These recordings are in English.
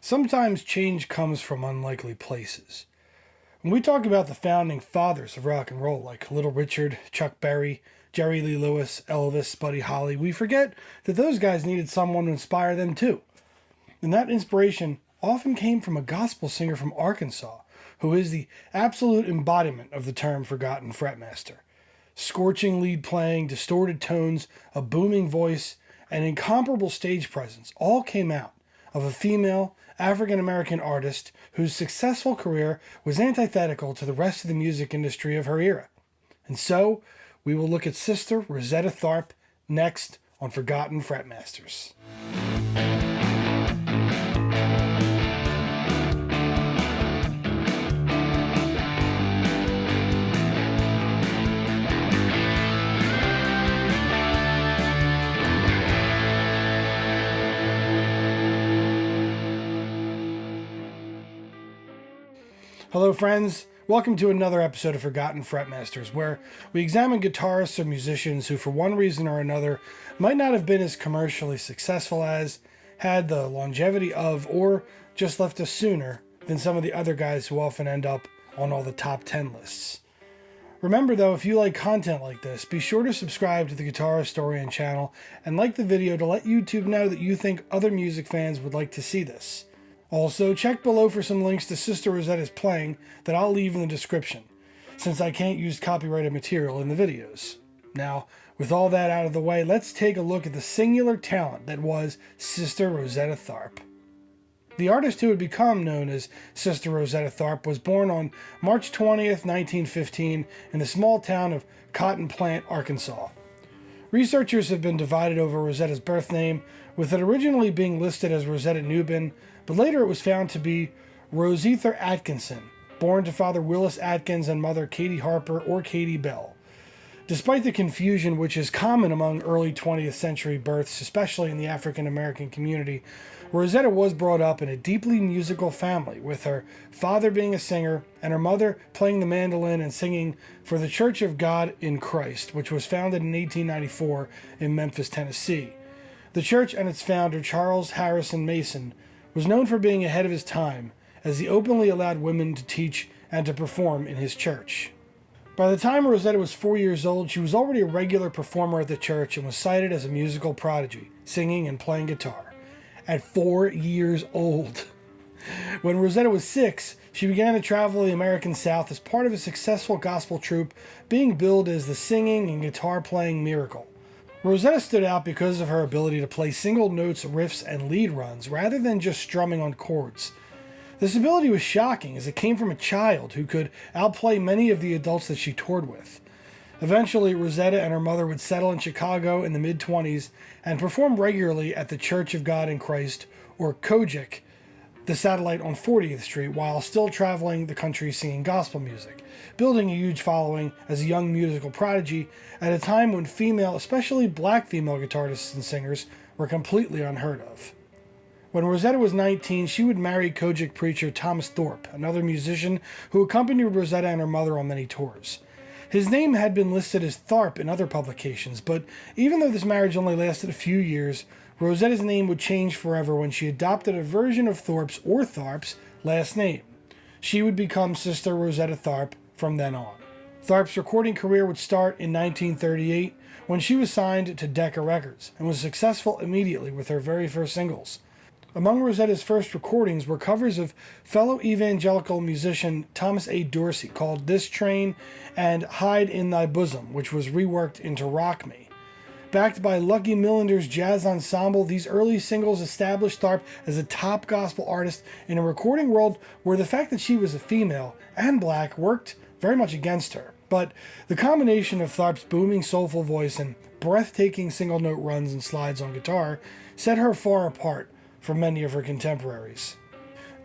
Sometimes change comes from unlikely places. When we talk about the founding fathers of rock and roll, like Little Richard, Chuck Berry, Jerry Lee Lewis, Elvis, Buddy Holly, we forget that those guys needed someone to inspire them too. And that inspiration often came from a gospel singer from Arkansas, who is the absolute embodiment of the term Forgotten Fretmaster. Scorching lead playing, distorted tones, a booming voice, and incomparable stage presence all came out of a female African-American artist whose successful career was antithetical to the rest of the music industry of her era. And so, we will look at Sister Rosetta Tharpe next on Forgotten Fretmasters. Hello friends, welcome to another episode of Forgotten Fretmasters, where we examine guitarists or musicians who for one reason or another might not have been as commercially successful as, had the longevity of, or just left us sooner than some of the other guys who often end up on all the top 10 lists. Remember though, if you like content like this, be sure to subscribe to the Guitar Historian channel and like the video to let YouTube know that you think other music fans would like to see this. Also, check below for some links to Sister Rosetta's playing that I'll leave in the description, since I can't use copyrighted material in the videos. Now, with all that out of the way, let's take a look at the singular talent that was Sister Rosetta Tharpe. The artist who would become known as Sister Rosetta Tharpe was born on March 20th, 1915 in the small town of Cotton Plant, Arkansas. Researchers have been divided over Rosetta's birth name, with it originally being listed as Rosetta Newbin, but later it was found to be Rosether Atkinson, born to Father Willis Atkins and Mother Katie Harper or Katie Bell. Despite the confusion which is common among early 20th century births, especially in the African American community, Rosetta was brought up in a deeply musical family, with her father being a singer and her mother playing the mandolin and singing for the Church of God in Christ, which was founded in 1894 in Memphis, Tennessee. The church and its founder, Charles Harrison Mason, was known for being ahead of his time, as he openly allowed women to teach and to perform in his church. By the time Rosetta was 4 years old, she was already a regular performer at the church and was cited as a musical prodigy, singing and playing guitar. At 4 years old. When Rosetta was 6, she began to travel the American South as part of a successful gospel troupe being billed as the Singing and Guitar Playing Miracle. Rosetta stood out because of her ability to play single notes, riffs, and lead runs rather than just strumming on chords. This ability was shocking as it came from a child who could outplay many of the adults that she toured with. Eventually, Rosetta and her mother would settle in Chicago in the mid-20s and perform regularly at the Church of God in Christ, or COGIC, the satellite on 40th Street, while still traveling the country singing gospel music, building a huge following as a young musical prodigy at a time when female, especially black female guitarists and singers, were completely unheard of. When Rosetta was 19, she would marry COGIC preacher Thomas Thorpe, another musician who accompanied Rosetta and her mother on many tours. His name had been listed as Tharpe in other publications, but even though this marriage only lasted a few years, Rosetta's name would change forever when she adopted a version of Thorpe's or Tharpe's last name. She would become Sister Rosetta Tharpe from then on. Tharpe's recording career would start in 1938 when she was signed to Decca Records and was successful immediately with her very first singles. Among Rosetta's first recordings were covers of fellow evangelical musician Thomas A. Dorsey called This Train and Hide in Thy Bosom, which was reworked into Rock Me. Backed by Lucky Millender's jazz ensemble, these early singles established Tharpe as a top gospel artist in a recording world where the fact that she was a female and black worked very much against her. But the combination of Tharpe's booming soulful voice and breathtaking single note runs and slides on guitar set her far apart from many of her contemporaries.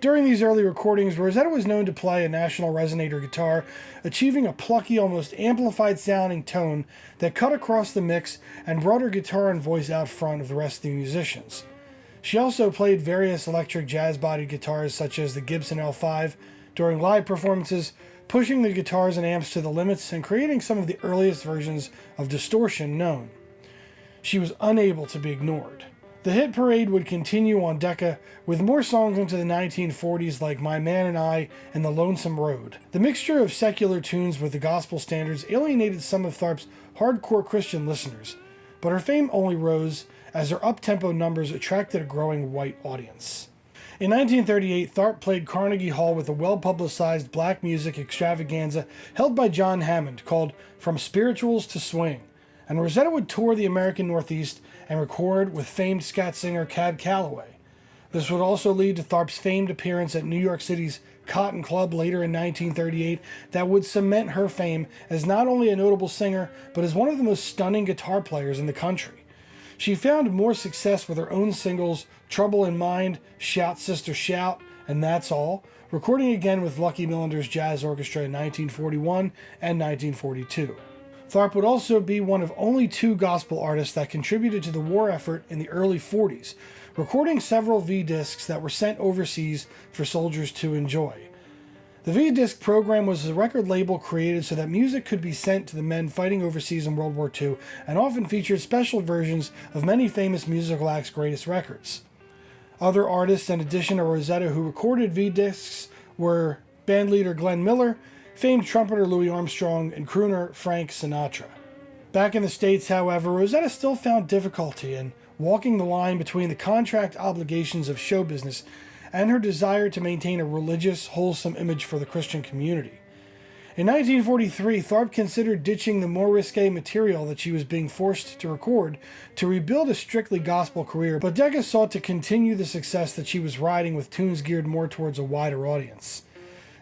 During these early recordings, Rosetta was known to play a National Resonator guitar, achieving a plucky, almost amplified sounding tone that cut across the mix and brought her guitar and voice out front of the rest of the musicians. She also played various electric jazz-bodied guitars such as the Gibson L5 during live performances, pushing the guitars and amps to the limits and creating some of the earliest versions of distortion known. She was unable to be ignored. The hit parade would continue on Decca with more songs into the 1940s like My Man and I and The Lonesome Road. The mixture of secular tunes with the gospel standards alienated some of Tharpe's hardcore Christian listeners, but her fame only rose as her up-tempo numbers attracted a growing white audience. In 1938, Tharpe played Carnegie Hall with a well-publicized black music extravaganza held by John Hammond called From Spirituals to Swing, and Rosetta would tour the American Northeast and record with famed scat singer Cab Calloway. This would also lead to Tharpe's famed appearance at New York City's Cotton Club later in 1938 that would cement her fame as not only a notable singer, but as one of the most stunning guitar players in the country. She found more success with her own singles Trouble in Mind, Shout Sister Shout, and That's All, recording again with Lucky Millender's Jazz Orchestra in 1941 and 1942. Tharpe would also be one of only 2 gospel artists that contributed to the war effort in the early 40s, recording several V-discs that were sent overseas for soldiers to enjoy. The V-disc program was a record label created so that music could be sent to the men fighting overseas in World War II and often featured special versions of many famous musical acts' greatest records. Other artists, in addition to Rosetta, who recorded V-discs were bandleader Glenn Miller, famed trumpeter Louis Armstrong, and crooner Frank Sinatra. Back in the States, however, Rosetta still found difficulty in walking the line between the contract obligations of show business and her desire to maintain a religious, wholesome image for the Christian community. In 1943, Tharpe considered ditching the more risque material that she was being forced to record to rebuild a strictly gospel career, but Decca sought to continue the success that she was riding with tunes geared more towards a wider audience.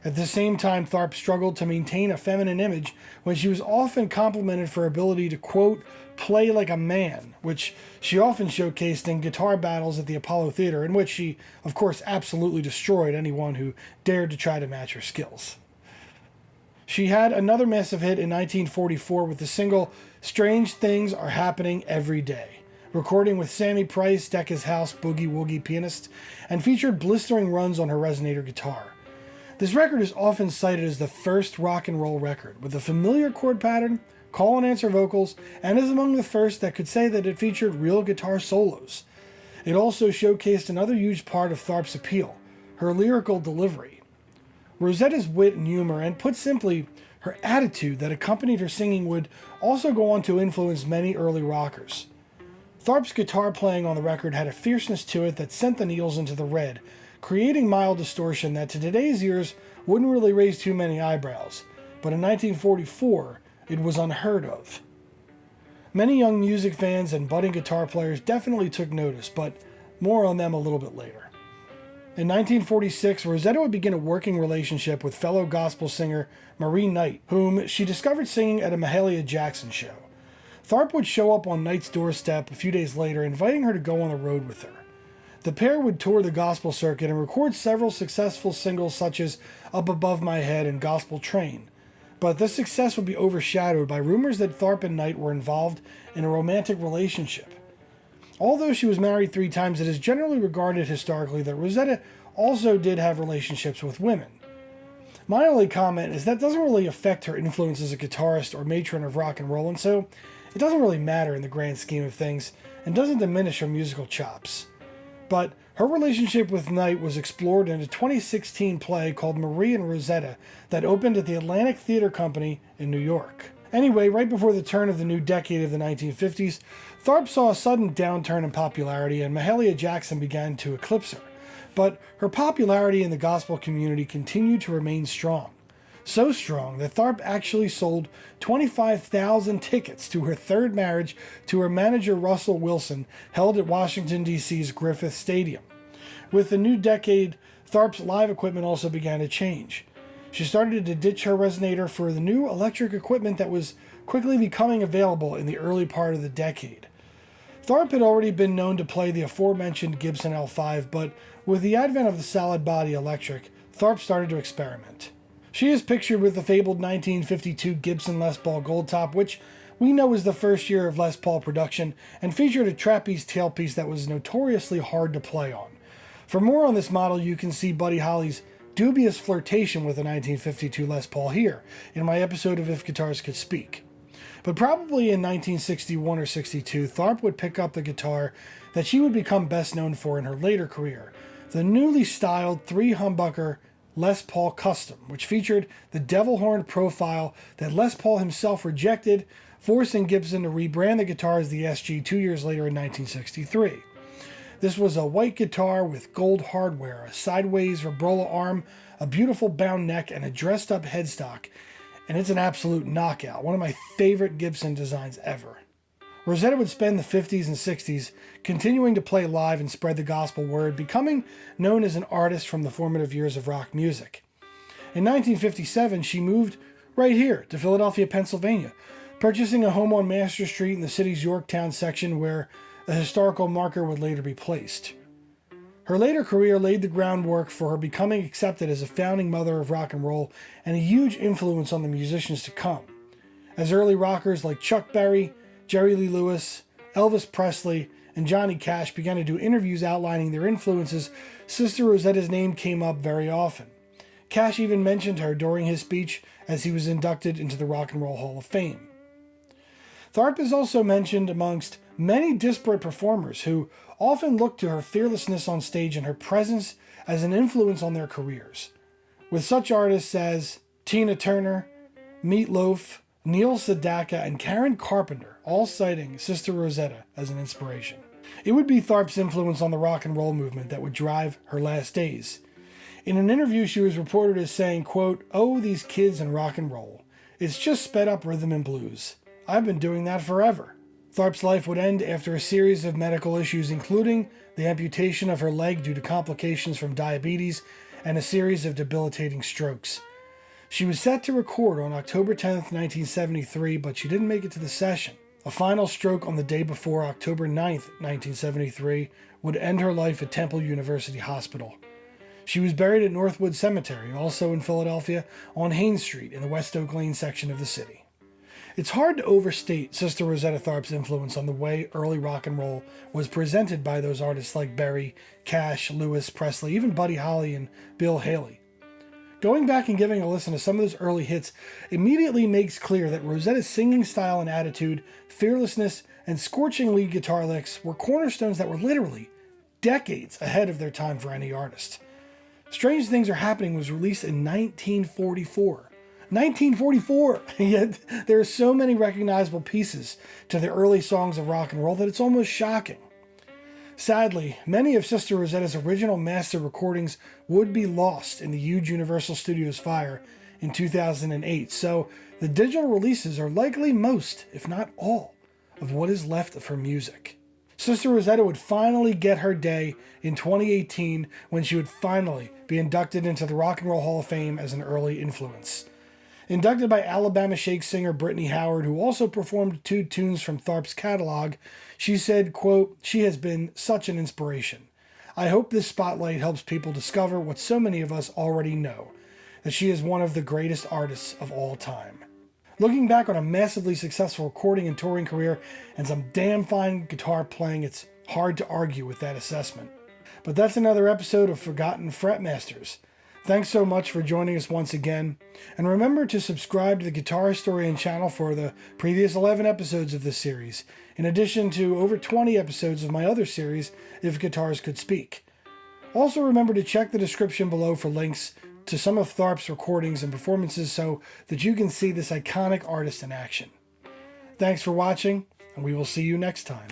At the same time, Tharpe struggled to maintain a feminine image when she was often complimented for her ability to, quote, play like a man, which she often showcased in guitar battles at the Apollo Theater, in which she, of course, absolutely destroyed anyone who dared to try to match her skills. She had another massive hit in 1944 with the single Strange Things Are Happening Every Day, recording with Sammy Price, Decca's house boogie-woogie pianist, and featured blistering runs on her resonator guitar. This record is often cited as the first rock and roll record, with a familiar chord pattern, call and answer vocals, and is among the first that could say that it featured real guitar solos. It also showcased another huge part of Tharpe's appeal, her lyrical delivery. Rosetta's wit and humor, and put simply, her attitude that accompanied her singing would also go on to influence many early rockers. Tharpe's guitar playing on the record had a fierceness to it that sent the needles into the red, creating mild distortion that to today's ears wouldn't really raise too many eyebrows, but in 1944, it was unheard of. Many young music fans and budding guitar players definitely took notice, but more on them a little bit later. In 1946, Rosetta would begin a working relationship with fellow gospel singer Marie Knight, whom she discovered singing at a Mahalia Jackson show. Tharpe would show up on Knight's doorstep a few days later, inviting her to go on the road with her. The pair would tour the gospel circuit and record several successful singles such as Up Above My Head and Gospel Train. But this success would be overshadowed by rumors that Tharpe and Knight were involved in a romantic relationship. Although she was married 3 times, it is generally regarded historically that Rosetta also did have relationships with women. My only comment is that doesn't really affect her influence as a guitarist or matron of rock and roll, and so it doesn't really matter in the grand scheme of things and doesn't diminish her musical chops. But her relationship with Knight was explored in a 2016 play called Marie and Rosetta that opened at the Atlantic Theater Company in New York. Anyway, right before the turn of the new decade of the 1950s, Tharpe saw a sudden downturn in popularity and Mahalia Jackson began to eclipse her. But her popularity in the gospel community continued to remain strong. So strong that Tharpe actually sold 25,000 tickets to her third marriage to her manager Russell Wilson, held at Washington, D.C.'s Griffith Stadium. With the new decade, Tharpe's live equipment also began to change. She started to ditch her resonator for the new electric equipment that was quickly becoming available in the early part of the decade. Tharpe had already been known to play the aforementioned Gibson L5, but with the advent of the solid body electric, Tharpe started to experiment. She is pictured with the fabled 1952 Gibson Les Paul Gold Top, which we know is the first year of Les Paul production, and featured a trapeze tailpiece that was notoriously hard to play on. For more on this model, you can see Buddy Holly's dubious flirtation with the 1952 Les Paul here, in my episode of If Guitars Could Speak. But probably in 1961 or 62, Tharpe would pick up the guitar that she would become best known for in her later career, the newly styled 3-humbucker Les Paul Custom, which featured the devil-horned profile that Les Paul himself rejected, forcing Gibson to rebrand the guitar as the SG 2 years later in 1963. This was a white guitar with gold hardware, a sideways vibrola arm, a beautiful bound neck, and a dressed-up headstock, and it's an absolute knockout, one of my favorite Gibson designs ever. Rosetta would spend the 50s and 60s continuing to play live and spread the gospel word, becoming known as an artist from the formative years of rock music. In 1957, she moved right here to Philadelphia, Pennsylvania, purchasing a home on Master Street in the city's Yorktown section where a historical marker would later be placed. Her later career laid the groundwork for her becoming accepted as a founding mother of rock and roll and a huge influence on the musicians to come, as early rockers like Chuck Berry, Jerry Lee Lewis, Elvis Presley, and Johnny Cash began to do interviews outlining their influences. Sister Rosetta's name came up very often. Cash even mentioned her during his speech as he was inducted into the Rock and Roll Hall of Fame. Tharpe is also mentioned amongst many disparate performers who often look to her fearlessness on stage and her presence as an influence on their careers, with such artists as Tina Turner, Meat Loaf, Neil Sedaka, and Karen Carpenter all citing Sister Rosetta as an inspiration. It would be Tharpe's influence on the rock and roll movement that would drive her last days. In an interview, she was reported as saying, quote, "Oh, these kids and rock and roll. It's just sped up rhythm and blues. I've been doing that forever." Tharpe's life would end after a series of medical issues, including the amputation of her leg due to complications from diabetes and a series of debilitating strokes. She was set to record on October 10th, 1973, but she didn't make it to the session. A final stroke on the day before, October 9th, 1973, would end her life at Temple University Hospital. She was buried at Northwood Cemetery, also in Philadelphia, on Haynes Street in the West Oak Lane section of the city. It's hard to overstate Sister Rosetta Tharpe's influence on the way early rock and roll was presented by those artists like Berry, Cash, Lewis, Presley, even Buddy Holly and Bill Haley. Going back and giving a listen to some of those early hits immediately makes clear that Rosetta's singing style and attitude, fearlessness, and scorching lead guitar licks were cornerstones that were literally decades ahead of their time for any artist. Strange Things Are Happening was released in 1944. 1944! Yet there are so many recognizable pieces to the early songs of rock and roll that it's almost shocking. Sadly, many of Sister Rosetta's original master recordings would be lost in the huge Universal Studios fire in 2008, so the digital releases are likely most, if not all, of what is left of her music. Sister Rosetta would finally get her day in 2018 when she would finally be inducted into the Rock and Roll Hall of Fame as an early influence. Inducted by Alabama Shake singer Brittany Howard, who also performed 2 tunes from Tharpe's catalog, she said, quote, "She has been such an inspiration. I hope this spotlight helps people discover what so many of us already know, that she is one of the greatest artists of all time." Looking back on a massively successful recording and touring career and some damn fine guitar playing, it's hard to argue with that assessment. But that's another episode of Forgotten Fretmasters. Thanks so much for joining us once again, and remember to subscribe to the Guitar Historian channel for the previous 11 episodes of this series, in addition to over 20 episodes of my other series, If Guitars Could Speak. Also remember to check the description below for links to some of Tharpe's recordings and performances so that you can see this iconic artist in action. Thanks for watching, and we will see you next time.